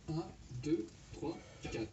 1, 2, 3, 4.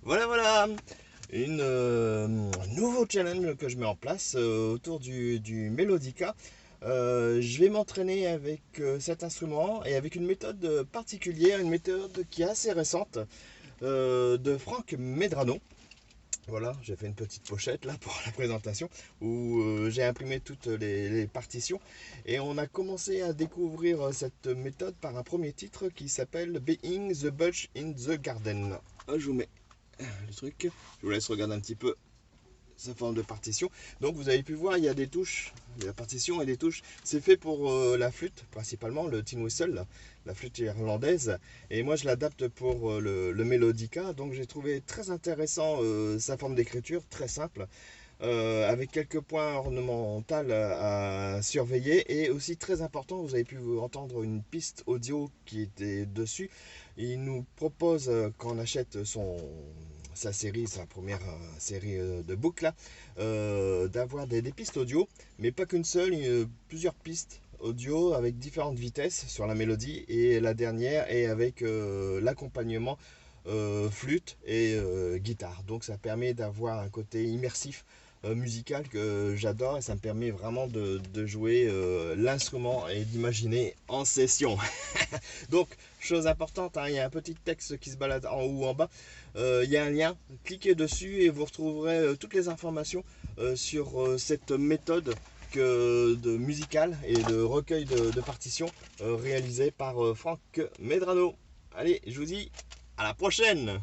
Voilà, un nouveau challenge que je mets en place autour du Melodica. Je vais m'entraîner avec cet instrument et avec une méthode particulière, une méthode qui est assez récente de Franck Medrano. Voilà, j'ai fait une petite pochette là pour la présentation où j'ai imprimé toutes les partitions et on a commencé à découvrir cette méthode par un premier titre qui s'appelle Being the Bush in the Garden. Je vous mets le truc, je vous laisse regarder un petit peu sa forme de partition. Donc vous avez pu voir, il y a des touches, la partition et des touches. C'est fait pour la flûte, principalement le tin whistle, la flûte irlandaise. Et moi je l'adapte pour le Melodica. Donc j'ai trouvé très intéressant sa forme d'écriture, très simple. Avec quelques points ornementaux à surveiller et aussi très important, vous avez pu entendre une piste audio qui était dessus. Il nous propose quand on achète sa série, sa première série de books là, d'avoir des pistes audio, mais pas qu'une seule, plusieurs pistes audio avec différentes vitesses sur la mélodie et la dernière est avec l'accompagnement flûte et guitare. Donc ça permet d'avoir un côté immersif musical que j'adore et ça me permet vraiment de jouer l'instrument et d'imaginer en session. Donc, chose importante, hein, il y a un petit texte qui se balade en haut ou en bas. Il y a un lien, cliquez dessus et vous retrouverez toutes les informations sur cette méthode de musicale et de recueil de partitions réalisée par Franck Medrano. Allez, je vous dis à la prochaine!